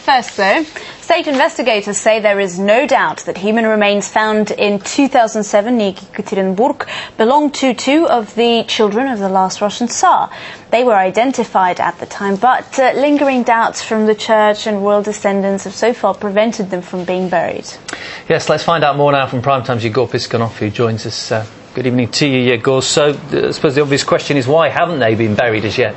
First, though, state investigators say there is no doubt that human remains found in 2007 near Yekaterinburg belonged to two of the children of the last Russian Tsar. They were identified at the time, but lingering doubts from the church and royal descendants have so far prevented them from being buried. Yes, let's find out more now from Primetime's Yegor Piskunov, who joins us. Good evening to you, Yegor. So, I suppose the obvious question is, why haven't they been buried as yet?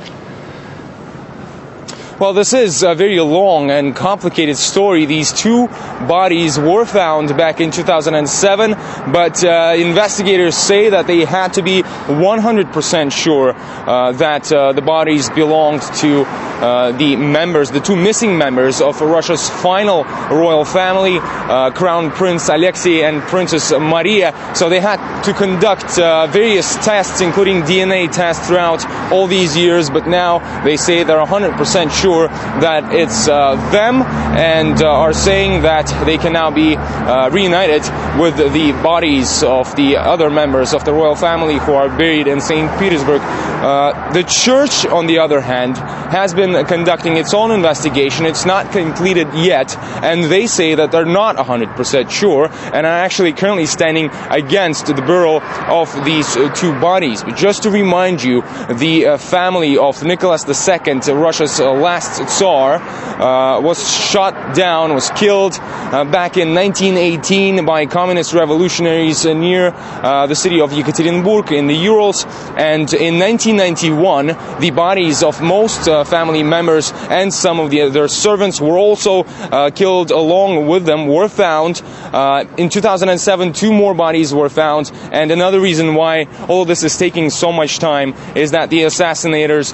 Well, this is a very long and complicated story. These two bodies were found back in 2007, but investigators say that they had to be 100% sure that the bodies belonged to the two missing members of Russia's final royal family, Crown Prince Alexei and Princess Maria. So they had to conduct various tests, including DNA tests, throughout all these years, but now they say they're 100% sure that it's them, and are saying that they can now be reunited with the bodies of the other members of the royal family who are buried in St. Petersburg. The church, on the other hand, has been conducting its own investigation. It's not completed yet, and they say that they're not 100% sure, and are actually currently standing against the burial of these two bodies. But just to remind you, the family of Nicholas II, Russia's last Tsar, was shot down, was killed back in 1918 by communist revolutionaries near the city of Yekaterinburg in the Urals, and in 1991 the bodies of most family members and some of their servants were also killed along with them, were found. In 2007 two more bodies were found, and another reason why all of this is taking so much time is that the assassinators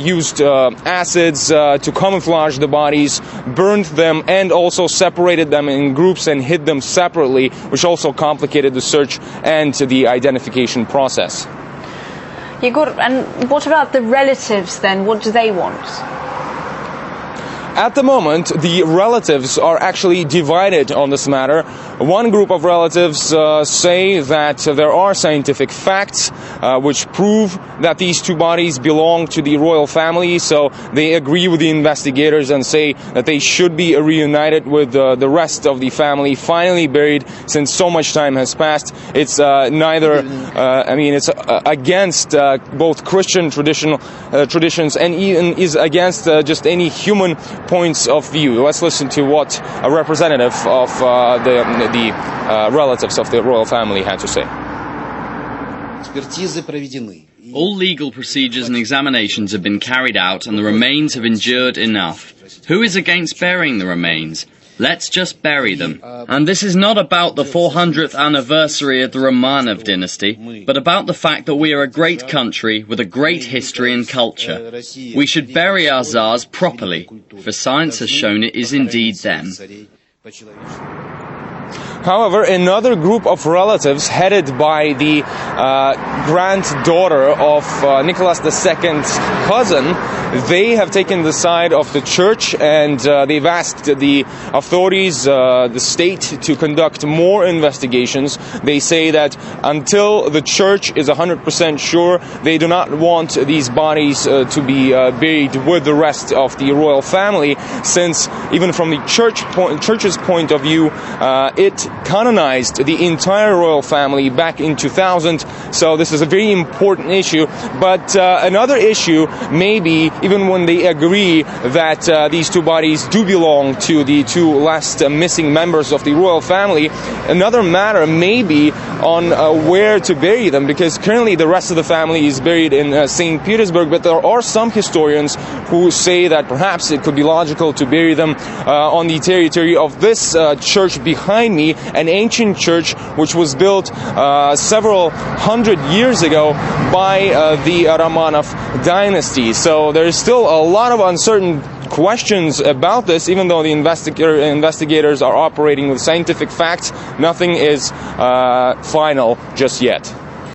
used acids to camouflage the bodies, burned them, and also separated them in groups and hid them separately, which also complicated the search and the identification process. Yegor, and what about the relatives then? What do they want? At the moment, the relatives are actually divided on this matter. One group of relatives say that there are scientific facts which prove that these two bodies belong to the royal family, so they agree with the investigators and say that they should be reunited with the rest of the family, finally buried, since so much time has passed. It's it's against both Christian traditions and even is against just any human points of view. Let's listen to what a representative of the relatives of the royal family had to say. All legal procedures and examinations have been carried out, and the remains have endured enough. Who is against burying the remains? Let's just bury them. And this is not about the 400th anniversary of the Romanov dynasty, but about the fact that we are a great country with a great history and culture. We should bury our tsars properly, for science has shown it is indeed them. However, another group of relatives, headed by the granddaughter of Nicholas II's cousin, they have taken the side of the church, and they've asked the authorities, the state, to conduct more investigations. They say that until the church is 100% sure, they do not want these bodies to be buried with the rest of the royal family, since even from the church's point of view, it canonized the entire royal family back in 2000, so this is a very important issue. But another issue may be, even when they agree that these two bodies do belong to the two last missing members of the royal family, another matter may be on where to bury them, because currently the rest of the family is buried in St. Petersburg, but there are some historians who say that perhaps it could be logical to bury them on the territory of this church behind me, an ancient church which was built several hundred years ago by the Romanov dynasty. So there is still a lot of uncertain questions about this, even though the investigators are operating with scientific facts. Nothing is final just yet.